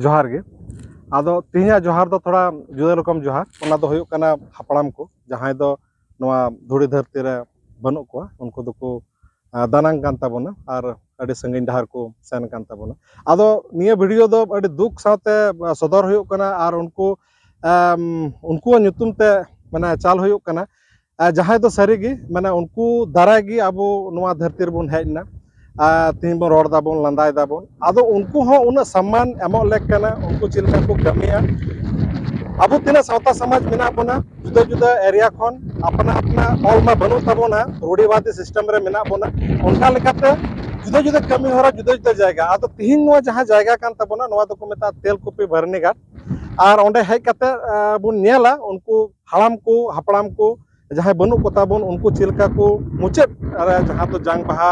जोहार गे आदो तिहिया जोहार दो थोड़ा जुदा रकम जोहार ओना दो हुयुक कना हापड़ाम को जहां दो नोआ धुड़ी धरती रे बनुक को उनको दो को दानांग कान ताबोना और अड़ी संगिन डहार को सेन कान ताबोना आदो निया वीडियो दो अड़ी दुख साथे सदर हुयुक कना और उनको नुतुम ते माने चाल हुयुक कना जहां दो सारीगी माने उनको दारागी आबो नोआ धरती रे बोन हेजना तीन बन रोड दाबन लांदाय दाबन आदो उनको हो उन सम्मान एमो लेक कना उनको चिलका को कमिया अब तीना सावता समाज मेना बना जुदा जुदा एरिया खन अपना अपना ऑल मा बनु तबोना रूढ़िवादी सिस्टम रे मेना बना उनका लेकाते जुदा जुदा कमी होरा जुदा जुदा जायगा आदो तिहिन नो जहां जायगा कान तबोना नोआ दो को मेता तेलकुपी भरनी घाट और ओंडे हेज कते बुन नेला उनको हाड़ाम को हापड़ाम को जहां बनु को ताबोन उनको चिलका को मुचेद जहां तो जांग बहा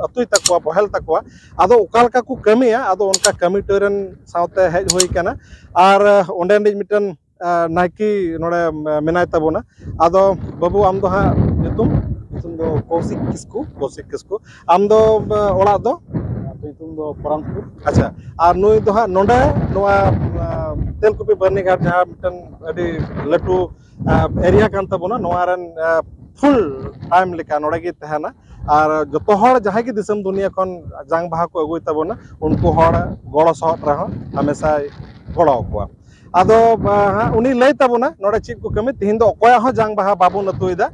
अतुई तकवा बहल तकवा आदो उकालका को कमिया आदो उनका कमी टरन सावते हेज होई कना और ओंडे मिटन नाइकी नोडे मेनाय तबोना आदो बाबू आम दो हा नितुम दो कौशिक किस्कू आम दो ओड़ा दो दो परामपुर अच्छा और नुई दो हा नोडे नोआ तेलकुपी बर्नी घाट जहां मिटन अडी लटू एरिया कान तबोना नोआ रन फुल टाइम लेका नोडे गे तहना और जो हर जहां की दिसम दुनिया खन जांग बहा को अगुई तबोना उनको हर गड़ सहत रहा हमेशा गड़ो को आदो उनी लय तबोना नोडे चित को कमी तिहिन दो अकोया हो जांग बहा बाबू नतुइदा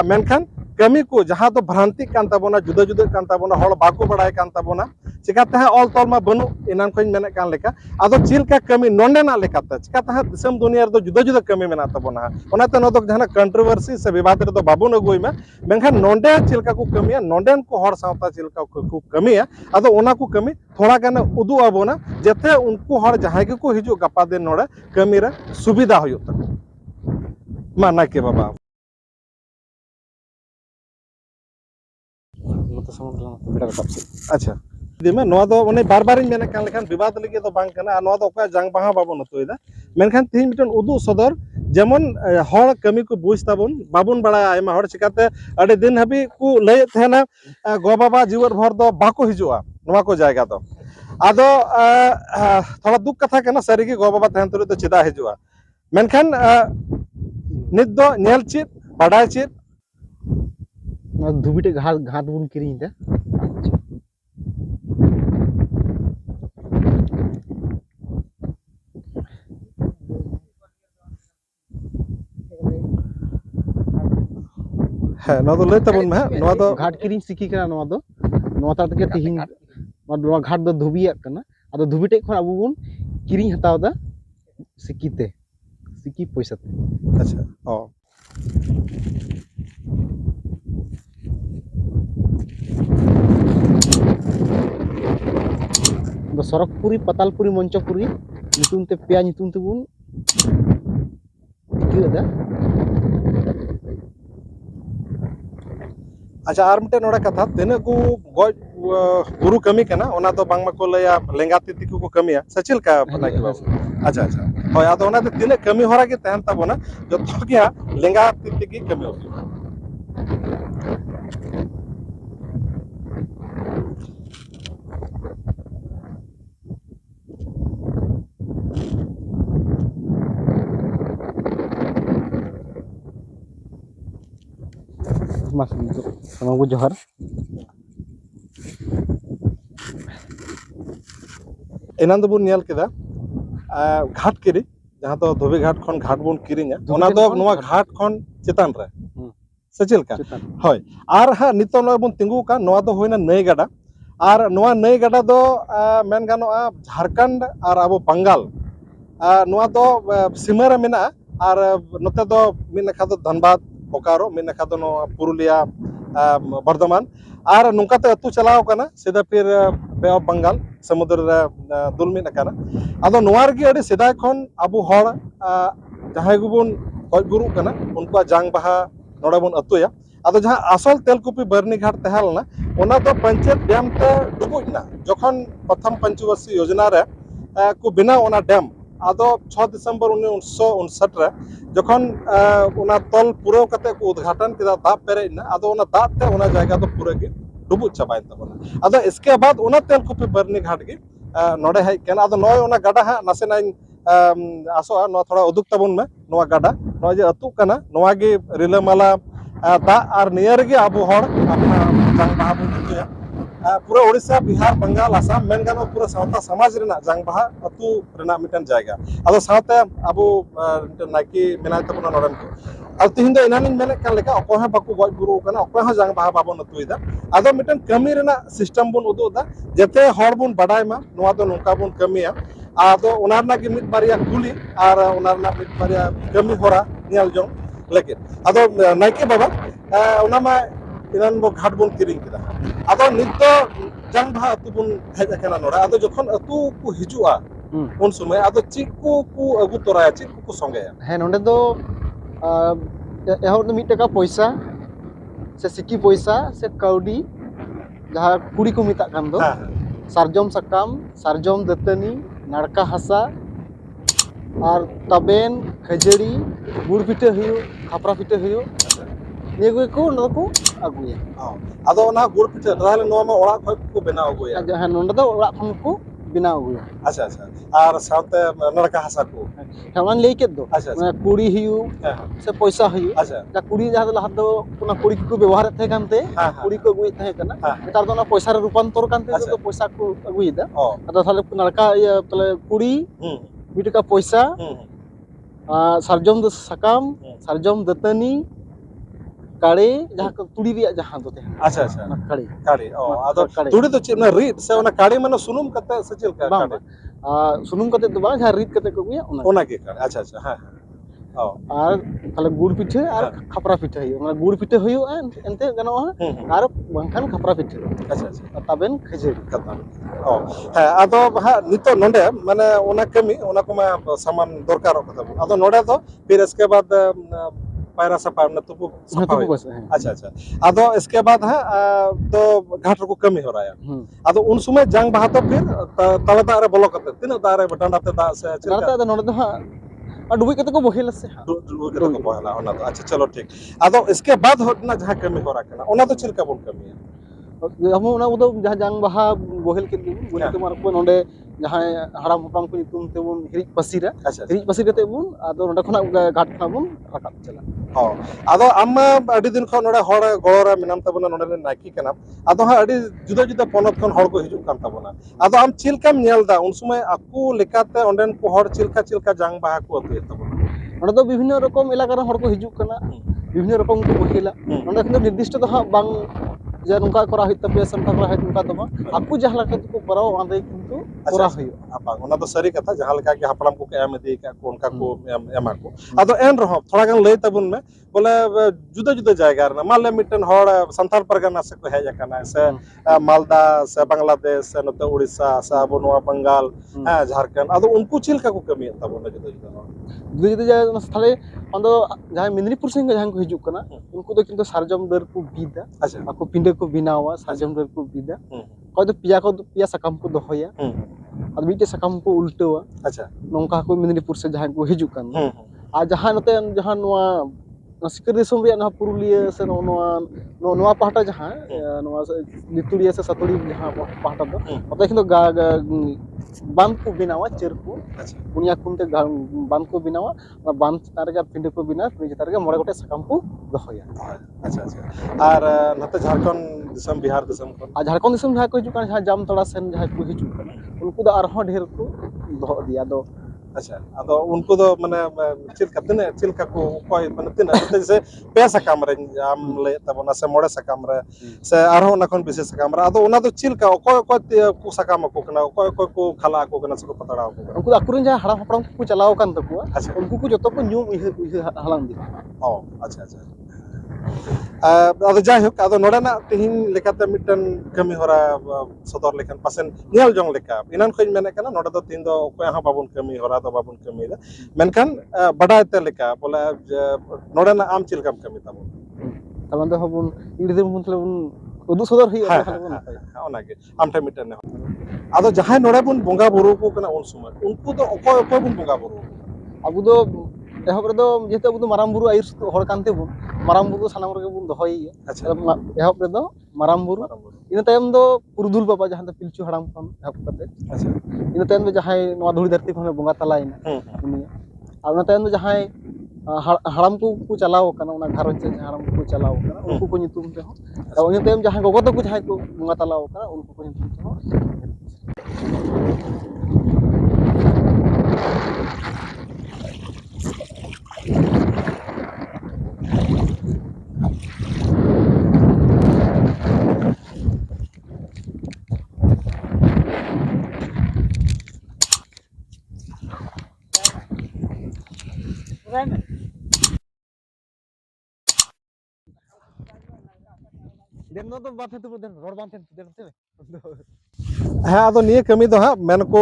मेनखान कमी को जहां तो भ्रांति कान तबोना जुदा जुदा कान तबोना हर बाको बड़ाय कान तबोना चिकाते ऑल तल मा बनु इनान खन मेने कान लेका आदो चिलका कमी नोंडे ना लेकाते चिकाते दिसम दुनिया रे जुदा जुदा कमी मेना तबोना ओनाते न दो जहां कंट्रोवर्सी से विवाद रे दो बाबू नगुई में मेनखान नोंडे चिलका को कमिया नोंडेन को हर सावता चिलका को कमिया आदो ओना को कमी थोड़ा गान उदु आबोना जेते उनको हर जहां के को हिजु गपा दिन नोडे कमी रे सुविधा होयो तक माना के बाबा अच्छा दिमे नोआ दो माने बार बार मेने कान लेखान विवाद लगे तो बांग कना नोआ दो ओका जांग बहा बाबो नतुइदा मेनखान तिहिन मिटन उदु सदर जेमन हर कमी को बुझ ताबन बाबुन बड़ा आयमा हर चिकाते अडे दिन हबी को लय थेना गो बाबा जीवर भर दो बाको हिजुआ नोआ को जायगा दो आदो थोड़ा दुख कथा कना सारीगी गो बाबा तहन तुरे तो चिदा हिजुआ मेनखान नित दो नेल चित बडाय चित धुबिटे घाट घाट बुन किरिं दे है नोआ दो लय तबन में नोआ दो घाट किरिं सिकी कना नोआ दो नोआ ता तके तिहिन नोआ घाट दो धुबिया कना आदो धुबिटे खन अबु बुन किरिं हताव दा सिकीते सिकी पैसाते अच्छा ओ दो सरकपुरी पतालपुरी मंचपुरी नितुम ते पेया नितुम ते बुन टिकिदा अच्छा और मिटे नोड़ा कथा तिना को गज गुरु कमी कना ओना तो बांग मको लया लेंगा तिति को कमिया सचिल का बना के बाबू अच्छा अच्छा होय आदो ओना ते तिना कमी होरा के तहन तबोना जो तो क्या लेंगा तिति की कमी हो mas sama gue johar एनान दबुन नेल केदा घाट किरी जहां तो धोबी घाट खन घाट बुन किरिङा ओना दो नोआ घाट खन चितान रे सचिल का होय आर हा नितो नो बुन तिंगु का नोआ दो होइना नई गाडा और नोआ नई गाडा दो मेन गानोआ झारखंड और अब बंगाल नोआ दो सीमा रे मेना और नोते दो मिन नखा दो धनबाद बोकारो मिन नखा दो पुरुलिया बर्धमान और नुकाते अतु चलाव कना सीधा फिर बे ऑफ बंगाल समुद्र रे दुलमिन कना आदो नोआर गे अडी सिदाय खन अबु हर जहां गुबुन गज गुरु कना उनको जांग बहा नोडे बुन अतुया आदो जहां असल तेलकुपी बर्नी घाट तहलना ओना तो पंचायत डैम ते डुबुजना जखन प्रथम पंचवर्षीय योजना रे को बिना ओना डैम आदो 6 दिसंबर 1959 रे जखन ओना तल पूरा कते को उद्घाटन किदा दा पेरेना आदो ओना दाते ओना जायगा तो पूरा के डुबु चबाय तबना आदो इसके बाद ओना तेलकुपी बर्नी घाट के नोडे हेज केना आदो नय ओना गाडा हा नासेना आसोआ नो थोड़ा उदुक ताबुन में नोआ गाडा नो जे अतु कना नोआ गे रिलामाला दा आर नियर गे आबो हर अपना जंग बाहा बन तुया पूरा ओडिशा बिहार बंगाल आसाम मेन गानो पूरा सावता समाज रेना जंग बाहा अतु रेना मिटन जायगा आदो सावते आबो नाकी मेना तबना नोडन को और तिहिन दो इनानिन मेने कान लेका अकोय हा बाकु गज गुरु कना अकोय हा जंग बाहा बाबन अतुइदा आदो मिटन कमी रेना सिस्टम बन उदुदा जते हर बन बाडाय मा नोआ दो नोका बन कमिया आदो उनारना के मिट बारिया कुली और उनारना मिट बारिया कमी होरा नियल जों लेकिन आदो नाइके बाबा उनामा इनान बो घाट बन किरिंग किदा आदो नित दो जंग बाहा अतु बन हेज अकेना नोरा आदो जखन अतु को हिजुआ उन समय आदो चिकु को अगु तोराया चिकु को संगेया हे नोंडे दो एहर दो 1 टाका पैसा से सिक्की पैसा से काउडी जहाँ कुड़ी को मिता कान दो सारजम सकाम सारजम दतनी नाड़का हसा और तबेन खजड़ी गुड़ पिठे हुयो खापरा पिठे हुयो ये को अगुया आदो ओना गुड़ पिठे ताहले नोआ मा ओड़ा खय को बेना अगुया जहाँ नोंडे दो ओड़ा खन को बिना अगुया अच्छा अच्छा और साथे नड़का हसा को हेमान लेई के दो अच्छा कुड़ी हुयो से पैसा हुयो अच्छा जा कुड़ी जहाँ लहा दो ओना कुड़ी को व्यवहार थे कानते कुड़ी को अगुई थे कना नेतार दो ना पैसा रे रूपांतर कानते तो पैसा को अगुईदा आदो थाले नड़का तले कुड़ी 2 टाका पैसा सारजम दो सकाम सारजम दतनी काड़े जहाँ तुड़ी रिया जहाँ दो थे अच्छा अच्छा काड़े काड़ी आदो तुड़ी तो चेना रीत से ओना काड़ी माने सुनुम कते से चेल का काड़ी सुनुम कते दो बा जहाँ रीत कते को गुया ओना के काड़ी अच्छा अच्छा हां और ताले गुड़ पिठे और खापरा पिठे हुयो माने गुड़ पिठे हुयो एनते गनो और बंखान खापरा पिठे अच्छा अच्छा तबेन खजड़ी कता हां आदो हा नितो नोंडे माने ओना कमी ओना को मा सामान दरकार कता आदो नोडे तो फिर इसके बाद पायरा सफा न तो अच्छा अच्छा आदो इसके बाद है तो घाट को कमी हो रहा है आदो उन समय जंग बहा तो फिर तले दा रे बोलो कते तीन दा रे बटांडा ते दा से चलता दा नोडे हा डुबई कते को बहेला से डुबई कते को बहेला ओना तो अच्छा चलो ठीक आदो इसके बाद होना जहां कमी हो रहा है ओना तो चिरका बोल कमी है हम ओना उदो जहां जंग बहा बहेल के बोले तो मार को नोडे जहां हड़ाम हपड़ाम को नितुम ते बन हिरिज पसीरा हिरिज पसीर कते बन आदो नोडे खना घाट खना बन राकाब चला आदो आम अडी दिन खन नोडे हड़ गळरा मिनाम तबना नोडे नाइकी कना आदो हा अडी जुदा जुदा पोनत खन हड़ को हिजु कान तबना आदो आम चिलकाम नेलदा उन समय आकु लेकाते ओंडेन को हड़ चिलका जंग बहा को अतु तबना नोडे दो विभिन्न रकम इलाका रे हड़ को हिजु कना विभिन्न रकम को बहेला नोडे खन निर्दिष्ट तो हा बांग जे नुका करा हित पे संका करा हित नुका दमा आकु जहां लका को कराओ आंदे किंतु करा हुयो बांग ओना तो सरी कथा जहां लका के हपड़ाम को एम दे का को उनका को एमा को आदो एन रहो थोड़ा गन लई तबुन में बोले जुदा जुदा जायगा रे माले मिटन हड़ संथाल परगना से को हेज कना से मालदा से बांग्लादेश से नते उड़ीसा से अब नोआ बंगाल झारखंड आदो उनको चिलका को कमी तबुन जुदा जुदा जुदा जाय थाले अंदो जहां मिदनीपुर से जहां को हिजु कना उनको तो किंतु सारजम दर को बीदा अच्छा ako pindah ko binawa sarjam dor ko bida ko do piya sakam ko dohoya adu mite sakam ko ultawa अच्छा nongka ko Medinipur se jahan ko hijuk kan a jahan note jahan noa sikar disum ria na Purulia se noa pahata jahan noa Lituria se Saturi jahan pahata do ote kindo band ko binawa cer ko punya kunte band ko binawa na band targa pindah ko bina pindah targa mora gote sakam ko dohoya अच्छा अच्छा और नते झारखंड दिसम बिहार दिसम को झारखंड दिसम जहां को हिजु kan जहां जामतड़ा सेन जहां को हिजु kan उनको दो आरहो ढेर को दोह दिया दो अच्छा अदो उनको दो माने चिलका को कोई माने तिना जैसे पैसा कामरे आम ले तबना से मोड़े सकाम रे से आरहो नखन विशेष सकाम रे अदो ओना दो चिलका कोई को सकाम को कना कोई को खला को कना से को पतड़ा को उनको अकुरन जहां हड़ा हपड़म को चलाव kan तको उनको को जतो को न्यू हलाम दी अच्छा अच्छा आदो जाय होक आदो नोडना तिहिन लेकाते मिटन कमी होरा सदर लेखन पासेन नेल जंग लेका इनान खोज मेने कना नोडा दो तीन दो कोय हा बाबुन कमी होरा दो बाबुन कमी दा मेनखान बडाय ते लेका बोले नोडना आम चिलकाम कमी ताबुन तलन दो हबुन इडे बुन तलेबुन उदु सदर ही ओना के आमटे मिटन आदो जहां नोडा बुन बोंगा बुरु को कना उन समय उनको तो ओको बुन बोंगा बुरु अबु दो एहब रे दो जेते अबु दो माराम बुरु आइर हड़ कानते बुन माराम बुरु सानाम रे बुन दोहई अच्छा एहब रे दो ᱢᱟᱨᱟᱝ ᱵᱩᱨᱩ ᱤᱱᱟᱹ ᱛᱟᱭᱚᱢ ᱫᱚ ᱯᱩᱨᱩᱫᱷᱩᱞ ᱵᱟᱵᱟ ᱡᱟᱦᱟᱸ ᱫᱚ ᱯᱤᱞᱪᱩ ᱦᱟᱲᱟᱢ ᱠᱷᱚᱱ ᱮᱦᱚᱵ ᱠᱟᱛᱮ ᱟᱪᱪᱷᱟ ᱤᱱᱟᱹ ᱛᱟᱭᱚᱢ ᱫᱚ ᱡᱟᱦᱟᱸᱭ ᱱᱚᱣᱟ ᱫᱷᱩᱲᱤ ᱫᱷᱟᱹᱨᱛᱤ ᱠᱷᱚᱱ ᱵᱚᱸᱜᱟ ᱛᱟᱞᱟᱭᱮᱱᱟ ᱩᱱᱤ ᱟᱨ ᱚᱱᱟ ᱛᱟᱭᱚᱢ ᱫᱚ ᱡᱟᱦᱟᱸᱭ ᱦᱟᱲᱟᱢ ᱠᱚ ᱪᱟᱞᱟᱣ ᱟᱠᱟᱱᱟ ᱚᱱᱟ ᱜᱷᱟᱨᱚᱸᱡᱽ ᱨᱮ ᱡᱟᱦᱟᱸ ᱦᱟᱲᱟᱢ ᱠᱚ ᱪᱟᱞᱟᱣ ᱟᱠᱟᱱᱟ ᱩᱱᱠᱩ ᱠᱚ ᱧᱩᱛᱩᱢ ᱛᱮᱦᱚᱸ ᱟᱨ ᱤᱱᱟᱹ ᱛᱟᱭᱚᱢ ᱡᱟᱦᱟᱸᱭ ᱜᱚᱜᱚ ᱛᱟᱠᱚ ᱡᱟᱦᱟᱸᱭ ᱠᱚ ᱵᱚᱸᱜᱟ ᱛᱟᱞᱟᱣ ᱟᱠᱟᱱᱟ ᱩᱱᱠᱩ ᱠᱚ ᱧᱩᱛᱩᱢ ᱛᱮᱦᱚᱸ ᱦᱮᱸ ᱟᱫᱚ ᱱᱤᱭᱟᱹ ᱠᱟᱹᱢᱤ ᱫᱚ ᱦᱟᱸᱜ ᱢᱮᱱᱠᱚ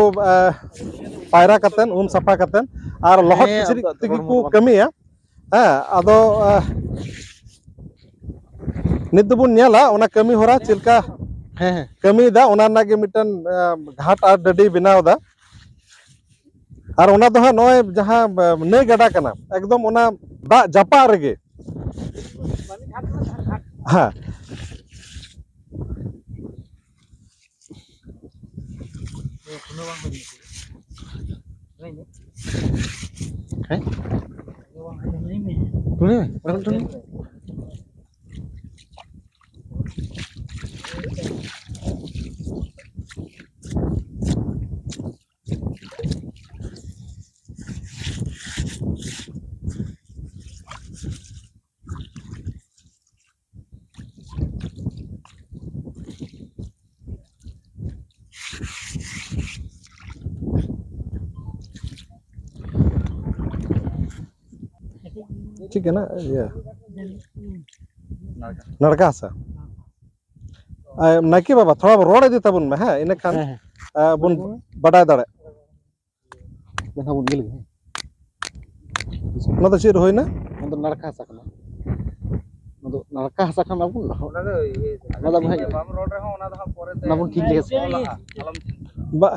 ᱯᱟᱭᱨᱟ ᱠᱟᱛᱮᱱ ᱥᱟᱯᱷᱟ ᱠᱟᱛᱮᱱ ᱟᱨ ᱞᱚᱦᱚᱫ ᱠᱤᱪᱨᱤᱡ ᱛᱮᱜᱮ ᱠᱚ ᱠᱟᱹᱢᱤᱭᱟ ᱦᱮᱸ ᱟᱫᱚ ᱱᱤᱛ ᱫᱚᱵᱚᱱ ᱧᱮᱞᱟ ᱚᱱᱟ ᱠᱟᱹᱢᱤ ᱦᱚᱨᱟ ᱪᱮᱫ ᱞᱮᱠᱟ ᱠᱟᱹᱢᱤᱭᱮᱫᱟ ᱚᱱᱟ ᱨᱮᱱᱟᱜ ᱜᱮ ᱢᱤᱫᱴᱮᱱ ᱜᱷᱟᱴ ᱟᱨ ᱰᱟᱹᱰᱤ ᱵᱮᱱᱟᱣᱫᱟ ᱟᱨ ᱚᱱᱟ ᱫᱚ ᱦᱟᱸᱜ ᱱᱚᱜᱼᱚᱭ ᱡᱟᱦᱟᱸ ᱱᱟᱹᱭ ᱜᱟᱰᱟ ᱠᱟᱱᱟ ᱮᱠᱫᱚᱢ ᱚᱱᱟ ᱫᱟᱜ ᱡᱟᱯᱟᱜ ᱨᱮᱜᱮ ᱦᱮᱸ ᱪᱮᱫ ᱠᱟᱱᱟ ᱤᱭᱟᱹ ᱱᱟᱲᱠᱟ ᱦᱟᱥᱟ ᱱᱟᱭᱠᱮ ᱵᱟᱵᱟ ᱛᱷᱚᱲᱟ ᱨᱚᱲ ᱤᱫᱤ ᱛᱟᱵᱚᱱ ᱢᱮ ᱦᱮᱸ ᱤᱱᱟᱹᱠᱷᱟᱱ ᱵᱚᱱ ᱵᱟᱰᱟᱭ ᱫᱟᱲᱮᱭᱟᱜ ᱚᱱᱟ ᱫᱚ ᱪᱮᱫ ᱦᱩᱭᱱᱟ ᱚᱱᱟ ᱫᱚ ᱱᱟᱲᱠᱟ ᱦᱟᱥᱟ ᱠᱟᱱᱟ ᱚᱱᱟ ᱫᱚ ᱱᱟᱲᱠᱟ ᱦᱟᱥᱟ ᱠᱷᱟᱱ ᱟᱵᱚ ᱚᱱᱟ ᱫᱚ ᱵᱟᱢ ᱨᱚᱲ ᱨᱮᱦᱚᱸ ᱚᱱᱟ ᱫᱚ ᱦᱟᱸᱜ ᱯᱚᱨᱮᱛᱮ ᱚᱱᱟ ᱵᱚᱱ ᱴᱷᱤᱠ ᱞᱮᱜᱮ ᱥᱮ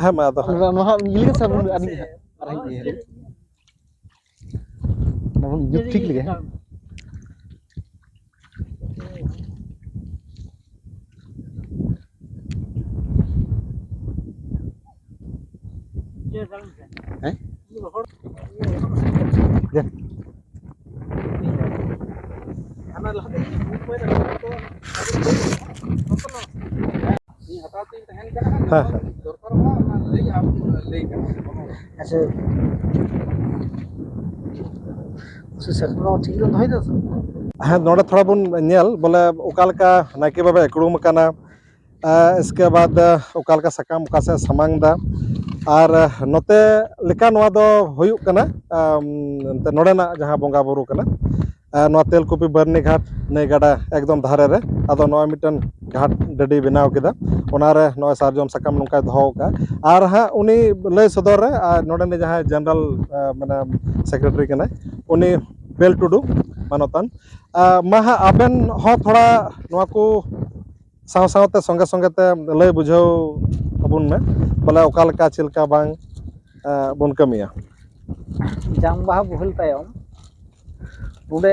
ᱦᱮᱸ ᱢᱟ ᱟᱫᱚ ᱱᱚᱣᱟ ᱦᱟᱸᱜ ᱤᱭᱟᱹ ᱞᱮᱜᱮ ᱥᱮ ᱟᱨᱦᱚᱸ ᱤᱭᱟᱹ ᱚᱱᱟ ᱵᱚᱱ ᱡᱩᱛ ᱴᱷᱤᱠ ᱞᱮᱜᱮ ᱦᱮᱸ ᱦᱮᱸ ᱱᱚᱰᱮ ᱛᱷᱚᱲᱟ ᱵᱚᱱ ᱧᱮᱞ ᱵᱚᱞᱮ ᱚᱠᱟ ᱞᱮᱠᱟ ᱱᱟᱭᱠᱮ ᱵᱟᱵᱟᱭ ᱮᱠᱲᱩᱢ ᱟᱠᱟᱱᱟ इसके बाद ᱚᱠᱟ ᱞᱮᱠᱟ ᱥᱟᱠᱟᱢ ᱚᱠᱟ ᱥᱮᱫ ᱥᱟᱢᱟᱝ ᱫᱟ ᱟर ᱱᱚᱛᱮ ᱞᱮᱠᱟ ᱱᱚᱣᱟ ᱫᱚ ᱦᱩᱭᱩᱜ ᱠᱟᱱᱟ ᱱᱚᱰᱮᱱᱟᱜ ᱡᱟᱦᱟᱸ ᱵᱚᱸᱜᱟ ᱵᱩᱨᱩ ᱠᱟᱱᱟ ᱱᱚᱣᱟ ᱛᱮᱞᱠᱩᱯᱤ ᱵᱟᱹᱨᱱᱤ ᱜᱷᱟᱴ ᱱᱟᱹᱭ ᱜᱟᱰᱟ ᱮᱠᱫᱚम ᱫᱷᱟᱨᱮ ᱨᱮ ᱟᱫᱚ ᱱᱚᱣᱟ ᱢᱤᱫᱴᱮᱱ ᱜᱷᱟᱴ ᱰᱟᱹᱰᱤ ᱵᱮᱱᱟᱣ ᱠᱮᱫᱟ ᱚᱱᱟᱨᱮ ᱱᱚᱜᱼᱚᱭ ᱥᱟᱨᱡᱚᱢ ᱥᱟᱠᱟᱢ ᱱᱚᱝᱠᱟᱭ ᱫᱚᱦᱚ ᱟᱠᱟᱫᱼᱟ ᱟᱨ ᱦᱟᱸᱜ ᱩᱱᱤ ᱞᱟᱹᱭ ᱥᱚᱫᱚᱨ ᱨᱮ ᱟᱨ ᱱᱚᱰᱮᱱᱤᱡ ᱡᱟᱦᱟᱸᱭ ᱡᱮᱱᱟᱨᱮᱞ ᱢᱟᱱᱮ ᱥᱮᱠᱨᱮᱴᱟᱨᱤ ᱠᱟᱱᱟᱭ ᱩᱱᱤ ᱵᱮᱞ ᱴᱩᱰᱩ ᱢᱟᱱᱚᱛᱟᱱ ᱢᱟ ᱦᱟᱸᱜ ᱟᱵᱮᱱ ᱦᱚᱸ ᱛᱷᱚᱲᱟ ᱱᱚᱣᱟ ᱠᱚ ᱥᱟᱶ ᱥᱟᱶᱛᱮ ᱥᱚᱸᱜᱮ ᱥᱚᱸᱜᱮ ᱛᱮ ᱞᱟᱹᱭ ᱵᱩᱡᱷᱟᱹᱣ ᱟᱵᱚᱱ ᱢᱮ ᱵᱚᱞᱮ ᱚᱠᱟ ᱞᱮᱠᱟ ᱪᱮᱫ ᱞᱮᱠᱟ ᱵᱟᱝ ᱵᱚᱱ ᱠᱟᱹᱢᱤᱭᱟ ᱡᱟᱝ ᱵᱟᱦᱟ ᱵᱳᱦᱮᱞ ᱛᱟᱭᱚᱢ ᱱᱚᱰᱮ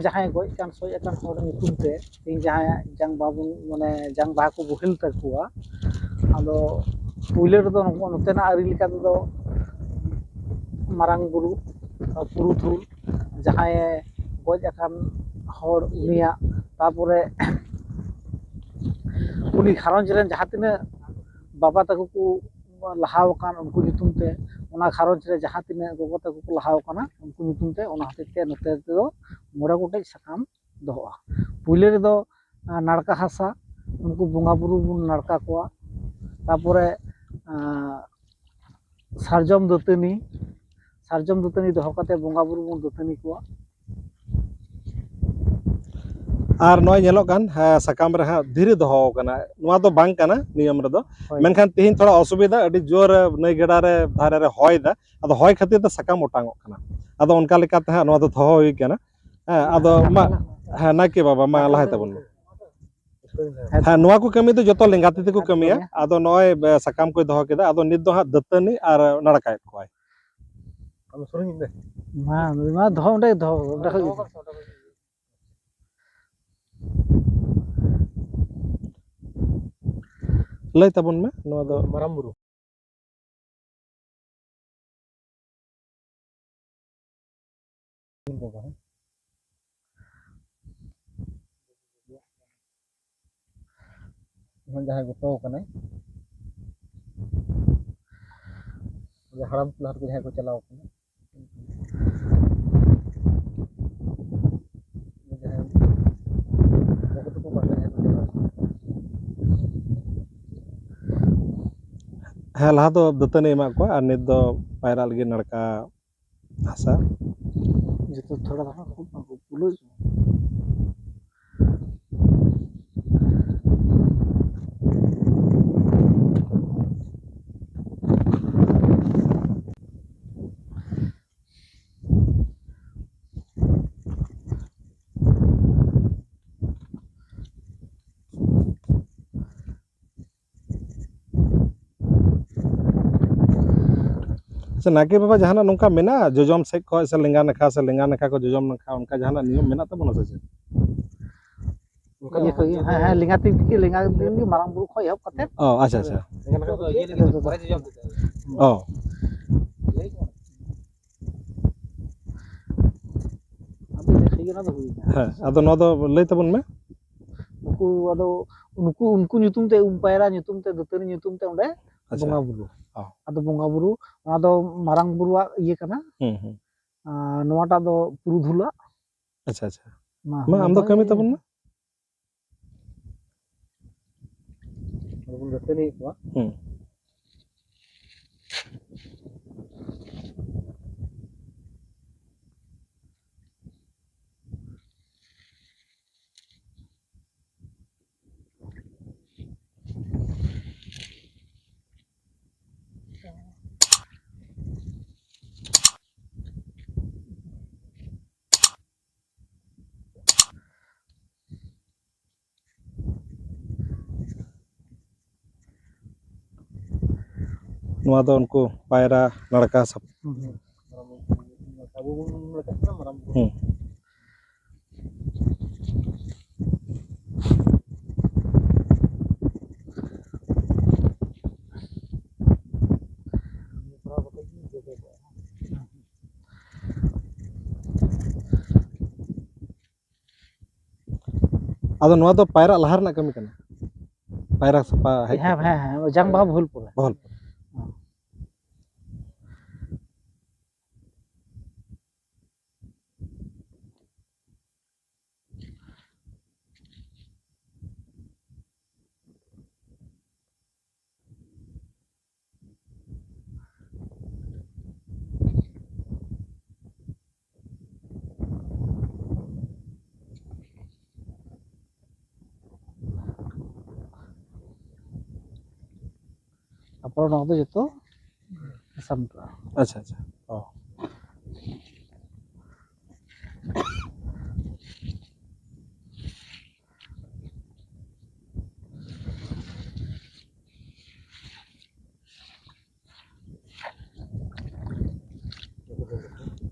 ᱡᱟᱦᱟᱸᱭ ᱜᱚᱡ ᱟᱠᱟᱱ ᱥᱚᱡ ᱟᱠᱟᱱ ᱦᱚᱲ ᱧᱩᱛᱩᱢ ᱛᱮ ᱤᱧ ᱡᱟᱦᱟᱸᱭᱟᱜ ᱡᱟᱝ ᱵᱟᱦᱟ ᱵᱚᱱ ᱢᱟᱱᱮ ᱡᱟᱝ ᱵᱟᱦᱟ ᱠᱚ ᱵᱳᱦᱮᱞ ᱛᱟᱠᱚᱣᱟ ᱟᱫᱚ ᱯᱩᱭᱞᱳ ᱨᱮᱫᱚ ᱱᱚᱛᱮᱱᱟᱜ ᱟᱹᱨᱤ ᱞᱮᱠᱟ ᱛᱮᱫᱚ ᱢᱟᱨᱟᱝ ᱵᱩᱨᱩ ᱯᱩᱨᱩᱫᱷᱩᱞ ᱡᱟᱦᱟᱸᱭᱮ ᱜᱚᱡ ᱟᱠᱟᱱ ᱦᱚᱲ ᱩᱱᱤᱭᱟᱜ ᱛᱟᱨᱯᱚᱨᱮ उनी घारंज रेन जहाँ तिना बाबा तको को लहाव कान उनको nyutum te ona घारंज रे जहाँ तिना गोगो तको को लहाव काना उनको nyutum te ona हते ते नोते दो मोरा गोटे साकाम दोआ पुइले रे दो नाड़का हासा उनको बोंगा बुरु बुन नाड़का कोआ तारपरे सारजम दुतनी दोहो काते बोंगा बुरु बुन दुतनी कोआ আর নয় ᱧᱮᱞᱚᱜ ᱠᱟᱱ ᱥᱟᱠᱟᱢ ᱨᱮ ᱦᱟᱸᱜ ᱫᱷᱤᱨᱤ ᱫᱚᱦᱚ ᱠᱟᱱᱟ ᱱᱚᱣᱟ ᱫᱚ ᱵᱟᱝ ᱠᱟᱱᱟ ᱱᱤᱭᱚᱢ ᱨᱮᱫᱚ ᱢᱮᱱᱠᱷᱟन ᱛᱮᱦᱮᱧ ᱛᱷᱚᱲᱟ ᱚᱥᱩᱵᱤᱫᱷᱟ ᱟᱹᱰᱤ ᱡᱳᱨ ᱱᱟᱹᱭ ᱜᱟᱰᱟ ᱨᱮ ᱫᱷᱟᱨᱮ ᱨᱮ ᱦᱚᱭ ᱫᱟ ᱟᱫᱚ ᱦᱚᱭ ᱠᱷᱟᱹᱛᱤᱨ ᱛᱮ ᱥᱟᱠᱟᱢ ᱚᱴᱟᱝᱚᱜ ᱠᱟᱱᱟ ᱟᱫᱚ ᱚᱱᱠᱟ ᱞᱮᱠᱟᱛᱮ ᱦᱟᱸᱜ ᱱᱚᱣᱟ ᱫᱚ ᱫᱚᱦᱚ ᱦᱩᱭ ᱠᱟᱱᱟ ᱟᱫᱚ ᱢᱟ ᱱᱟᱭᱠᱮ ᱵᱟᱵᱟ ᱢᱟ ᱞᱟᱦᱟᱭ ᱛᱟᱵᱚᱱ ᱢᱮ ᱱᱚᱣᱟ ᱠᱚ ᱠᱟᱹᱢᱤ ᱫᱚ ᱡᱚᱛᱚ ᱞᱮᱸᱜᱟ ᱛᱤ ᱛᱮᱠᱚ ᱠᱟᱹᱢᱤᱭᱟ ᱟᱫᱚ ᱱᱚᱜᱼᱚᱭ ᱥᱟᱠᱟᱢ ᱠᱚᱭ ᱫᱚᱦᱚ ᱠᱮᱫᱟ ᱟᱫᱚ ᱱᱤᱛ ᱫᱚ ᱦᱟᱸᱜ ᱫᱟᱹᱛᱟᱹᱱᱤ ᱟᱨ ᱱᱟᱲᱠᱟᱭᱮᱫ ᱠᱚᱣᱟᱭ ᱢᱟ ᱫᱚᱦᱚ ᱚᱸᱰᱮ ᱫᱚᱦᱚ ᱚᱸᱰᱮ ᱞᱟᱹᱭ ᱛᱟᱵᱚᱱ ᱢᱮ ᱱᱚᱣᱟ ᱫᱚ ᱢᱟᱨᱟᱝ ᱵᱩᱨᱩ ᱡᱟᱦᱟᱸᱭ ᱜᱚᱛᱚ ᱠᱟᱱᱟᱭ ᱦᱟᱲᱟᱢ ᱞᱟᱦᱟ ᱨᱮ ᱡᱟᱦᱟᱸᱭ ᱠᱚ ᱪᱟᱞᱟᱣ ᱠᱟᱱᱟ ᱦᱮᱸ ᱞᱟᱦᱟ ᱫᱚ ᱫᱟᱹᱛᱟᱹᱱᱤ ᱮᱢᱟᱜ ᱠᱚᱣᱟ ᱟᱨ ᱱᱤᱛ ᱫᱚ ᱯᱟᱭᱨᱟᱜ ᱞᱟᱹᱜᱤᱫ ᱱᱟᱲᱠᱟ ᱦᱟᱥᱟ ᱡᱚᱛᱚ ᱛᱷᱚᱲᱟ ᱫᱷᱟᱨᱟ ᱯᱩᱞᱩᱡ ᱥᱮ ᱱᱟᱭᱠᱮ ᱵᱟᱵᱟ ᱡᱟᱦᱟᱱᱟᱜ ᱱᱚᱝᱠᱟ ᱢᱮᱱᱟᱜᱼᱟ ᱡᱚᱡᱚᱢ ᱥᱮᱫ ᱠᱷᱚᱡ ᱥᱮ ᱞᱮᱸᱜᱟ ᱱᱟᱠᱷᱟ ᱥᱮ ᱞᱮᱸᱜᱟ ᱱᱟᱠᱷᱟ ᱠᱚ ᱡᱚᱡᱚᱢ ᱱᱟᱠᱷᱟ ᱚᱱᱠᱟ ᱡᱟᱦᱟᱱᱟᱜ ᱱᱤᱭᱚᱢ ᱢᱮᱱᱟᱜ ᱛᱟᱵᱚᱱᱟ ᱥᱮ ᱪᱮᱫ? ᱤᱭᱟᱹ ᱠᱷᱚᱡ ᱦᱮᱸ ᱞᱮᱸᱜᱟ ᱛᱤ ᱛᱮᱜᱮ ᱞᱮᱸᱜᱟ ᱜᱮ ᱢᱟᱨᱟᱝ ᱵᱩᱨᱩ ᱠᱷᱚᱡ ᱮᱦᱚᱵ ᱠᱟᱛᱮ ᱚ ᱟᱪᱪᱷᱟ ᱟᱪᱪᱷᱟ ᱚ ᱚᱱᱟ ᱫᱚ ᱦᱩᱭᱱᱟ ᱦᱮᱸ ᱟᱫᱚ ᱱᱚᱣᱟ ᱫᱚ ᱞᱟᱹᱭ ᱛᱟᱵᱚᱱ ᱢᱮ ᱩᱱᱠᱩ ᱟᱫᱚ ᱩᱱᱠᱩ ᱧᱩᱛᱩᱢ te ᱯᱟᱭᱨᱟ ᱧᱩᱛᱩᱢ te ᱫᱟᱹᱛᱟᱹᱱᱤ ᱧᱩᱛᱩᱢ te ᱚᱸᱰᱮ ᱟᱪᱪᱷᱟ ᱵᱚᱸᱜᱟ ᱵᱩᱨᱩ ᱚ ᱟᱫᱚ ᱵᱚᱸᱜᱟ ᱵᱩᱨᱩ ᱚᱱᱟ ᱫᱚ ᱢᱟᱨᱟᱝ ᱵᱩᱨᱩᱣᱟᱜ ᱤᱭᱟᱹ ᱠᱟᱱᱟ ᱦᱩᱸ ᱱᱚᱣᱟᱴᱟᱜ ᱫᱚ ᱯᱩᱨᱩᱫᱷᱩᱞᱟᱜ ᱟᱪᱪᱷᱟ ᱟᱪᱪᱷᱟ ᱢᱟ ᱟᱢ ᱫᱚ ᱠᱟᱹᱢᱤ ᱛᱟᱵᱚᱱ ᱢᱮ ᱵᱚᱱ ᱫᱟᱹᱛᱟᱹᱱᱤᱭᱮᱫ ᱠᱚᱣᱟ ᱱᱚᱣᱟ ᱫᱚ ᱩᱱᱠᱩ ᱯᱟᱭᱨᱟ ᱱᱟᱲᱠᱟ ᱥᱟᱯ ᱟᱵᱚ ᱵᱚᱱ ᱢᱮᱛᱟᱜ ᱠᱟᱱᱟ ᱢᱟᱨᱟᱝ ᱵᱩᱨᱩ ᱟᱫᱚ ᱱᱚᱣᱟ ᱫᱚ ᱯᱟᱭᱨᱟᱜ ᱞᱟᱦᱟ ᱨᱮᱱᱟᱜ ᱠᱟᱹᱢᱤ ᱠᱟᱱᱟ ᱯᱟᱭᱨᱟ ᱥᱟᱯᱷᱟ ᱦᱮᱡ ᱦᱮᱸ ᱦᱮᱸ ᱡᱟᱝ ᱵᱟᱦᱟ ᱵᱷᱩᱞ ᱯᱚᱨᱮ ᱵᱚᱦᱚᱞ ᱛᱟᱯᱚᱨ ᱱᱚᱣᱟ ᱫᱚ ᱡᱚᱛᱚ ᱥᱟᱢᱴᱟᱜᱼᱟ ᱟᱪᱪᱷᱟ ᱟᱪᱪᱷᱟ ᱚ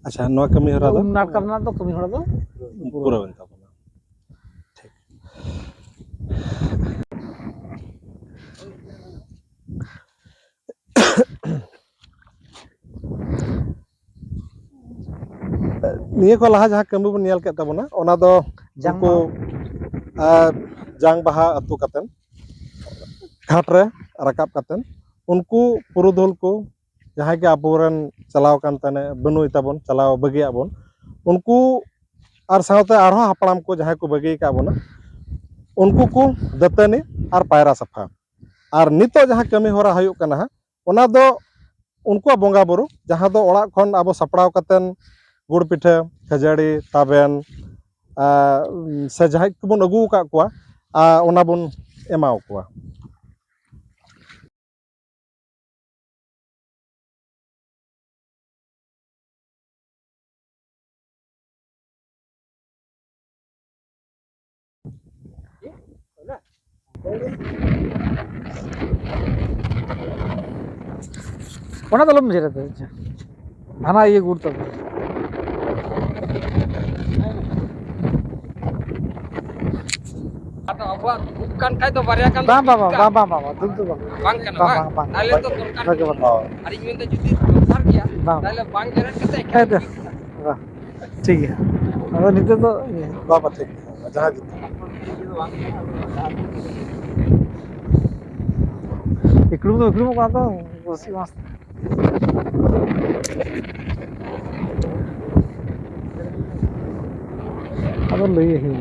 ᱟᱪᱪᱷᱟ ᱱᱚᱣᱟ ᱠᱟᱹᱢᱤ ᱦᱚᱨᱟ ᱫᱚ ᱱᱟᱲᱠᱟ ᱨᱮᱱᱟᱜ ᱫᱚ ᱠᱟᱹᱢᱤ ᱦᱚᱨᱟ ᱫᱚ ᱯᱩᱨᱟᱹᱣᱮᱱ ᱛᱟᱵᱚᱱᱟ ᱴᱷᱤᱠ ᱱᱤᱭᱟᱹ ᱠᱚ ᱞᱟᱦᱟ ᱡᱟᱦᱟᱸ ᱠᱟᱹᱢᱤ ᱵᱚᱱ ᱧᱮᱞ ᱠᱮᱫ ᱛᱟᱵᱚᱱᱟ ᱚᱱᱟ ᱫᱚ ᱡᱟᱝ ᱩᱱᱠᱩ ᱡᱟᱝ ᱵᱟᱦᱟ ᱟᱹᱛᱩ ᱠᱟᱛᱮᱱ ᱜᱷᱟᱴ ᱨᱮ ᱨᱟᱠᱟᱵ ᱠᱟᱛᱮᱱ ᱩᱱᱠᱩ ᱯᱩᱨᱩᱫᱷᱩᱞ ᱠᱚ ᱡᱟᱦᱟᱸᱭ ᱜᱮ ᱟᱵᱚᱨᱮᱱ ᱪᱟᱞᱟᱣ ᱠᱟᱱ ᱛᱟᱦᱮᱱ ᱵᱟᱹᱱᱩᱭ ᱛᱟᱵᱚᱱ ᱪᱟᱞᱟᱣ ᱵᱟᱹᱜᱤᱭᱟᱜ ᱵᱚᱱ ᱩᱱᱠᱩ ᱟᱨ ᱥᱟᱶᱛᱮ ᱟᱨᱦᱚᱸ ᱦᱟᱯᱲᱟᱢ ᱠᱚ ᱡᱟᱦᱟᱸᱭ ᱠᱚ ᱵᱟᱹᱜᱤ ᱟᱠᱟᱫ ᱵᱚᱱᱟ ᱩᱱᱠᱩ ᱠᱚ ᱫᱟᱹᱛᱟᱹᱱᱤ ᱟᱨ ᱯᱟᱭᱨᱟ ᱥᱟᱯᱷᱟ ᱟᱨ ᱱᱤᱛᱚᱜ ᱡᱟᱦᱟᱸ ᱠᱟᱹᱢᱤ ᱦᱚᱨᱟ ᱦᱩᱭᱩᱜ ᱠᱟᱱᱟ ᱦᱟᱸᱜ ᱚᱱᱟ ᱫᱚ ᱩᱱᱠᱩᱣᱟᱜ ᱵᱚᱸᱜᱟ ᱵᱩᱨᱩ ᱡᱟᱦᱟᱸ ᱫᱚ ᱚᱲᱟᱜ ᱠᱷᱚᱱ ᱟᱵᱚ ᱥᱟᱯᱲᱟᱣ ᱠᱟᱛᱮᱱ ᱜᱩᱲ ᱯᱤᱴᱷᱟᱹ ᱠᱷᱟᱹᱡᱟᱹᱲᱤ ᱛᱟᱵᱮᱱ ᱥᱮ ᱡᱟᱦᱟᱸᱭ ᱠᱚᱵᱚᱱ ᱟᱹᱜᱩ ᱟᱠᱟᱫ ᱠᱚᱣᱟ ᱚᱱᱟ ᱵᱚᱱ ᱮᱢᱟᱣ ᱠᱚᱣᱟ ᱚᱱᱟ ᱫᱚ ᱟᱞᱚᱢ ᱡᱮᱨᱮᱫᱟ ᱦᱟᱱᱟ ᱤᱭᱟᱹ ᱜᱩᱲ ᱛᱟᱵᱚ ᱟᱫᱚ ᱟᱵᱚᱣᱟᱜ ᱫᱩᱠ ᱠᱟᱱ ᱠᱷᱟᱡ ᱫᱚ ᱵᱟᱨᱭᱟ ᱠᱟᱱ ᱵᱟᱝ ᱵᱟᱝ ᱵᱟᱝ ᱵᱟᱝ ᱵᱟᱝ ᱫᱩᱠ ᱫᱚ ᱵᱟᱝ ᱵᱟᱝ ᱠᱟᱱᱟ ᱵᱟᱝ ᱵᱟᱝ ᱵᱟᱝ ᱛᱟᱦᱞᱮ ᱛᱚ ᱫᱚᱨᱠᱟর ᱵᱟᱝ ᱜᱮ। ᱵᱟᱝ ᱟᱨ ᱤᱧ ᱢᱮᱱᱫᱟ ᱡᱩᱫᱤ ᱫᱚᱨᱠᱟর ᱜᱮᱭᱟ ᱵᱟᱝ তাহলে ᱵᱟᱝ ᱡᱮᱨᱮᱲ ᱠᱟᱛᱮ ᱦᱮᱸ ᱮᱠᱷᱮᱱ ᱛᱚ ᱵᱟᱝ ᱴᱷᱤक ᱜᱮᱭᱟ ᱟᱫᱚ ᱱᱤᱛᱚᱜ ᱫᱚ ᱵᱟᱵᱟ ᱴᱷᱤᱠ ᱡᱟᱦᱟᱸ ᱡᱩᱛ ᱤᱠᱲᱩᱢ ᱫᱚ ᱤᱠᱲᱩᱢᱚᱜ ᱠᱟᱱᱟ ᱛᱚ ᱵᱚᱥᱤ ᱢᱟᱥ ᱟᱫᱚ ᱞᱟᱹᱭ ᱦᱩᱭ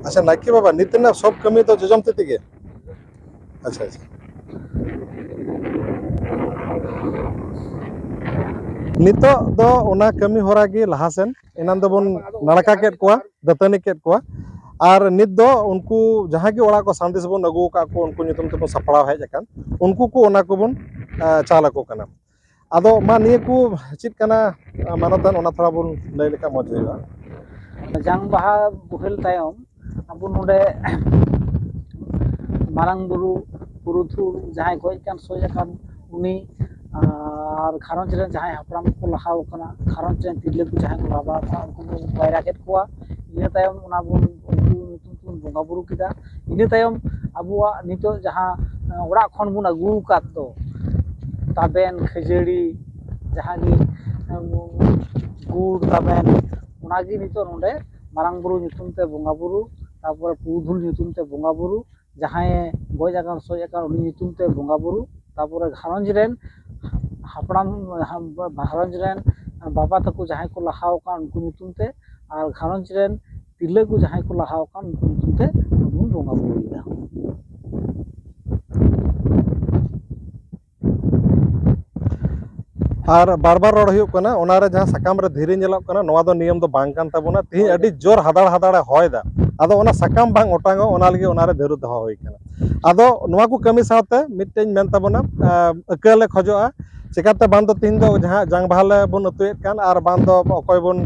अच्छा नाइके बाबा नितना सब कमी तो जजम ते गे अच्छा अच्छा नितो दो ओना कमी होरा गे लहासेन एनान दो बन नड़का केट कोआ दतनी केट कोआ और नित दो उनको जहाँ की ओड़ा को सांदेश बन अगु का को उनको नितम ते सपड़ा हेज अकान उनको को ओना को बन चाल को कना आदो मा निये को चित कना मानतन ओना थोड़ा बन लय लेका मज होइबा jang baha buhel tayom abu node marang buru puruthur jahay goj kan soj akan uni ar kharonj ren jahay hapram ko lahaw kana kharonj ren tirle ko jahay ko baba unku bayra ket koa ina tayom ona bun nyutum bonga buru kida ina tayom abuwa nito jaha ora khon bun agu kat do taben khajari jaha gi gur taben onagi nito nonde marang buru nyutum te bonga buru tapore pudhul nyutum te bonga buru jahay goj akan soj akan uni nyutum te bonga buru tapore gharonj ren hapram gharonj ren baba taku jahay ko lahaw kan unku nyutum te ar gharonj ren tirle ko jahay ko lahaw kan unku nyutum te bun bonga buru ida और बार बार road हुई कना ओनारे जहाँ सकाम रे धीरे नेलक कना नोवा दो नियम दो बांग कान ताबोना तिहि अडी जोर हदाड़ हदाड़ हॉयदा आदो ओना सकाम बांग ओटांगो ओना लगे ओनारे धीरे दो होई कना आदो नोवा को कमी साथे मिटेन मेन ताबोना अकेले खजोआ चिकाते बांध दो तिहिन दो जहाँ जांग बहाले बन अतुएत कान आर बांध दो अकय बन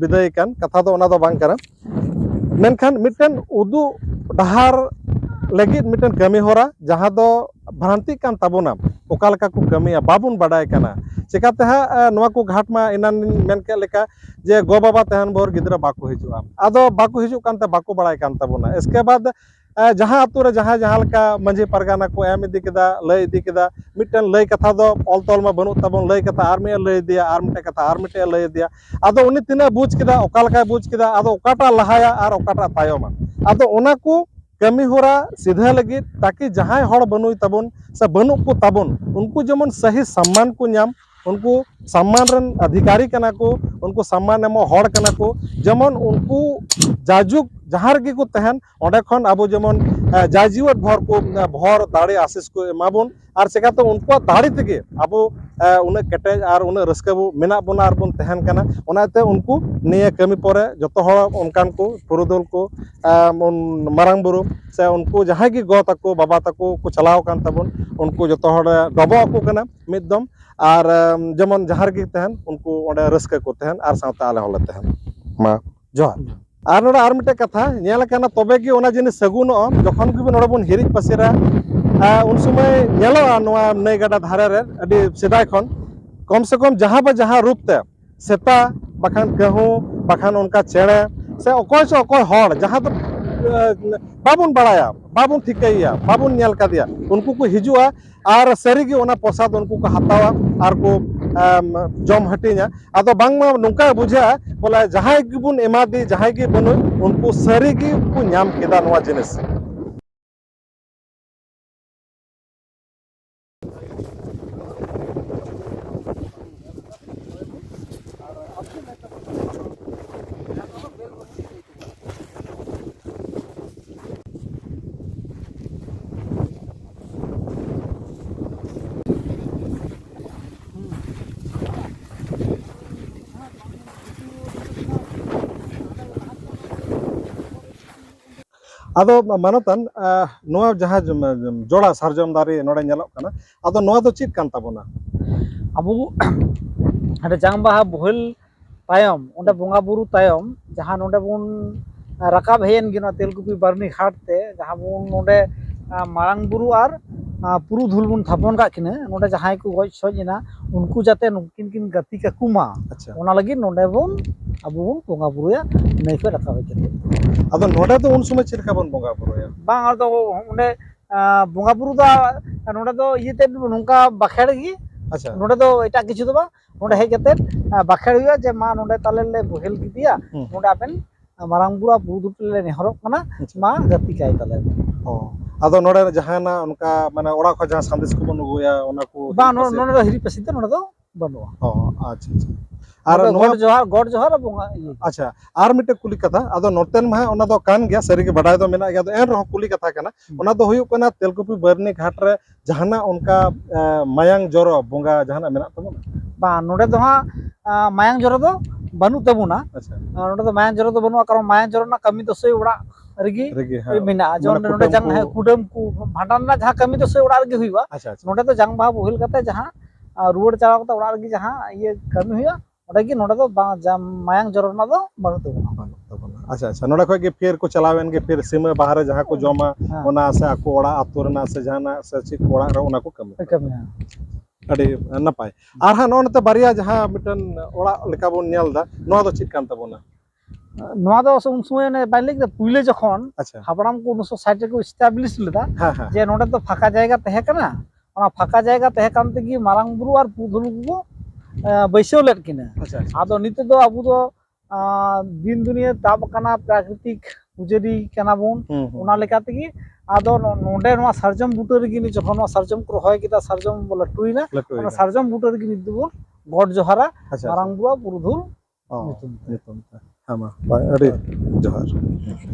विदाय कान कथा दो ओना दो बांग कना मेनखान मिटेन उदु डहार लगित मिटेन कमी होरा जहाँ दो भ्रांति कान ताबोना ओकालका को कमिया बाबुन बाडाय काना चिकाते हा नोवा को घाट मा इनान मेन के लेका जे गो बाबा तहन भोर गिदरा बाको हिजुआ आदो बाको हिजु कानते बाको बाडाय कान ताबोना इसके बाद जहाँ अतु रे जहाँ जहाँ लका मंझी परगाना को एम इदी केदा लय इदी केदा मिटन लय कथा दो ऑल तोल मा बनु ताबोन लय कथा आर मे लय दिया आर मिटे कथा आर मिटे लय दिया आदो उनी तिना बुझ केदा ओकालका बुझ केदा आदो ओकाटा लहाया आर ओकाटा तायमा आदो ओना को कमी होरा सीधा लगी ताकि जहाँ हड़ बनुई तबन से बनु को तबन उनको जमन सही सम्मान को नाम उनको सम्मान रन अधिकारी कना को उनको सम्मान एमो हड़ कना को जमन उनको जाजुक जहाँ रगी को तहन ओंडे खन आबो जमन जाजीवत भर को भर दाड़े आशीष को एमाबन और चिकाते उनको दाड़ी तेगे आबो उन्हें केटेज और उन्हें रस्का बो मेना बोना और बन तहन कना ओनाते उनको निये कमी परे जतो हड़ उनकान को पुरुदल को मारांग बुरु से उनको जहाँ की गो तको बाबा तको को चलाव कान तबन उनको जतो हड़ डबो को कना मिदम और जमन जहाँ की तहन उनको ओंडे रस्का को तहन और सावता आले हले तहन मा जोहार और नोडा और मिटे कथा नेल काना तबे कि ओना जिनिस सगुनो जखन कि नोडा बन हिरिज पसेरा उन समय नेलो नोआ नई गाडा धारे रे अडी सेदाय खन कम से कम जहाँ बा जहाँ रूप ते सेता बखान कहू बखान उनका चेड़े से अकय से अकय हड़ जहाँ तो बाबुन बड़ाया बाबुन ठिकैया बाबुन नेल का दिया उनको को हिजुआ और सारी ओना प्रसाद उनको को हतावा और को जम हटिना आदो बांगमा नुका बुझा बोला जहाँ की बुन एमा दी जहाँ की बनु उनको सारी को नाम केदा नोआ जिनिस आदो मानतन नोआ जहाँ जोड़ा सारजम दारे नोडे नेलक काना आदो नोआ दो चित कान ताबोना abu ada jang baha buhel tayom onde bonga buru tayom jahan onde bun rakab heyen gi no Telkupi Barni Ghat te jaha bon node marang buru ar puru dhul bun thapon ka kina node jahay ku goj soj ina unku jate nungkin kin gati ka kuma ᱟᱪᱪᱷᱟ ona lagi node bon abu bon bonga buru ya nei pe rakab ke ᱟᱫᱚ ᱱᱚᱰᱮ ᱫᱚ ᱩᱱ ᱥᱚᱢᱚᱭ ᱪᱮᱫ ᱞᱮᱠᱟ ᱵᱚᱱ ᱵᱚᱸᱜᱟ ᱵᱩᱨᱩᱭᱟ? bang ar do onde bonga buru da node do iyete nungka bakher gi ᱟᱪᱪᱷᱟ node do eta kichu do ba node hej kate bakher huya je ma node tale le bohel gidia node apen marang buru puru dhul le nehorok kana ma gati kai tale ᱚ ᱟᱫᱚ ᱱᱚᱰᱮ ᱡᱟᱦᱟᱱᱟᱜ ᱚᱱᱠᱟ ᱢᱟᱱᱮ ᱚᱲᱟᱜ ᱠᱷᱚᱱ ᱡᱟᱦᱟᱸ ᱥᱟᱸᱫᱮᱥ ᱠᱚᱵᱚᱱ ᱟᱹᱜᱩᱭᱟ ᱚᱱᱟ ᱠᱚ bang node do hiri pesi te node do banua ᱚ ᱟᱪᱪᱷᱟ ᱟᱪᱪᱷᱟ ᱟᱨ node ᱱᱚᱣᱟ god johar bonga iye ᱟᱪᱪᱷᱟ ᱟᱨ ᱢᱤᱫᱴᱮᱱ ᱠᱩᱞᱤ ᱠᱟᱛᱷᱟ ᱟᱫᱚ ᱱᱚᱛᱮᱱ ᱢᱟ ᱚᱱᱟ ᱫᱚ ᱠᱟᱱ ᱜᱮᱭᱟ ᱥᱟᱹᱨᱤᱜᱮ ᱵᱟᱰᱟᱭ ᱫᱚ ᱢᱮᱱᱟᱜ ᱜᱮᱭᱟ ᱟᱫᱚ ᱮᱱ ᱨᱮᱦᱚᱸ ᱠᱩᱞᱤ ᱠᱟᱛᱷᱟ ᱠᱟᱱᱟ ᱚᱱᱟ ᱫᱚ ᱦᱩᱭᱩᱜ ᱠᱟᱱᱟ ᱛᱮᱞᱠᱩᱯᱤ ᱵᱟᱨᱱᱤ ᱜᱷᱟᱴ ᱨᱮ ᱡᱟᱦᱟᱱᱟᱜ ᱚᱱᱠᱟ mayang joro ᱵᱚᱸᱜᱟ ᱡᱟᱦᱟᱱᱟᱜ ᱢᱮᱱᱟᱜ ᱛᱟᱵᱚᱱᱟ? bang node do ha mayang joro do banu tabuna ᱟᱪᱪᱷᱟ node do mayang joro do banua karon mayang joro na kami do soi ora regi ᱨᱮᱜᱮ mena jon node jang kudam ku bhandan na jaha kami do soi ora regi huiba ᱟᱪᱪᱷᱟ ᱟᱪᱪᱷᱟ node do jang baha bohil kate jaha ruwar chawa kate ora regi jaha iye kami huya ᱚᱸᱰᱮ ᱜᱮ ᱱᱚᱰᱮ ᱫᱚ ᱢᱟᱭᱟᱝ ᱡᱚᱨᱚ ᱨᱮᱱᱟᱜ ᱫᱚ ᱵᱟᱹᱱᱩᱜ ᱛᱟᱵᱚᱱᱟ ᱟᱪᱪᱷᱟ ᱟᱪᱪᱷᱟ ᱱᱚᱰᱮ ᱠᱷᱚᱡ ᱜᱮ ᱯᱷᱤᱨ ᱠᱚ ᱪᱟᱞᱟᱣᱮᱱ ᱜᱮ ᱯᱷᱤᱨ ᱥᱤᱢᱟᱹ ᱵᱟᱦᱟ ᱨᱮ ᱡᱟᱦᱟᱸ ᱠᱚ ᱡᱚᱢᱟ ᱚᱱᱟ ᱥᱮ ᱟᱠᱚ ᱚᱲᱟᱜ ᱟᱹᱛᱩ ᱨᱮᱱᱟᱜ ᱥᱮ ᱡᱟᱦᱟᱱᱟᱜ ᱥᱮ ᱪᱮᱫ ᱠᱚ ᱚᱲᱟᱜ ᱨᱮ ᱚᱱᱟ ᱠᱚ ᱠᱟᱹᱢᱤ ᱟᱹᱰᱤ ᱱᱟᱯᱟᱭ ᱟᱨ ᱦᱟᱸᱜ ᱱᱚᱜᱼᱚ ᱱᱚᱛᱮ ᱵᱟᱨᱭᱟ ᱡᱟᱦᱟᱸ ᱢᱤᱫᱴᱮᱱ ᱚᱲᱟᱜ ᱞᱮᱠᱟ ᱵᱚᱱ ᱧᱮᱞᱫᱟ ᱱᱚᱣᱟ ᱫᱚ ᱪᱮᱫ ᱠᱟᱱ ᱛᱟᱵᱚᱱᱟ? ᱱᱚᱣᱟ ᱫᱚ ᱩᱱ ᱥᱚᱢᱚᱭ ᱚᱱᱮ ᱵᱟᱭ ᱞᱟᱹᱭ ᱠᱮᱫᱟ ᱯᱩᱭᱞᱳ ᱡᱚᱠᱷᱚᱱ ᱟᱪᱪᱷᱟ ᱦᱟᱯᱲᱟᱢ ᱠᱚ 1960 ᱨᱮᱠᱚ ᱮᱥᱴᱟᱵᱞᱤᱥ ᱞᱮᱫᱟ ᱦᱮᱸ ᱦᱮᱸ ᱡᱮ ᱱᱚᱰᱮ ᱫᱚ ᱯᱷᱟᱸᱠᱟ ᱡᱟᱭᱜᱟ ᱛᱟᱦᱮᱸ ᱠᱟᱱᱟ ᱚᱱᱟ ᱯᱷᱟᱸᱠᱟ ᱡᱟᱭᱜᱟ ᱛᱟᱦᱮᱸ ᱠᱟᱱ ᱛᱮᱜᱮ ᱢᱟᱨᱟᱝ ᱵᱩᱨᱩ ᱟᱨ ᱯᱩᱨᱩᱫᱷᱩᱞ ᱠᱚ ᱵᱟᱹᱭᱥᱟᱹᱣ ᱞᱮᱫ ᱠᱤᱱᱟ ᱟᱪᱪᱷᱟ ᱟᱫᱚ ᱱᱤᱛᱚᱜ ᱫᱚ ᱟᱵᱚ ᱫᱚ ᱫᱤᱱ ᱫᱩᱱᱤᱭᱟᱹ ᱛᱟᱵ ᱟᱠᱟᱱᱟ ᱯᱨᱟᱠᱨᱤᱛᱤᱠ ᱯᱩᱡᱟᱹᱨᱤ ᱠᱟᱱᱟ ᱵᱚᱱ ᱚᱱᱟ ᱞᱮᱠᱟ ᱛᱮᱜᱮ ᱟᱫᱚ ᱱᱚᱰᱮ ᱱᱚᱣᱟ ᱥᱟᱨᱡᱚᱢ ᱵᱩᱴᱟᱹ ᱨᱮᱜᱮ ᱡᱚᱠᱷᱚᱱ ᱱᱚᱣᱟ ᱥᱟᱨᱡᱚᱢ ᱠᱚ ᱨᱚᱦᱚᱭ ᱠᱮᱫᱟ ᱥᱟᱨᱡᱚᱢ ᱞᱟᱹᱴᱩᱭᱱᱟ ᱚᱱᱟ ᱥᱟᱨᱡᱚᱢ ᱵᱩᱴᱟᱹ ᱨᱮᱜᱮ ᱱᱤᱛ ᱫᱚᱵᱚᱱ ᱜᱚᱰ ᱡᱚᱦᱟᱨᱟ ᱢᱟᱨᱟᱝ ᱵᱩᱨᱩ ᱯᱩᱨᱩᱫᱷᱩᱞ ᱧᱩᱛᱩᱢ ᱛᱮ ᱦᱮᱸ ᱢᱟ ᱟᱹᱰᱤ ᱡᱚᱦᱟᱨ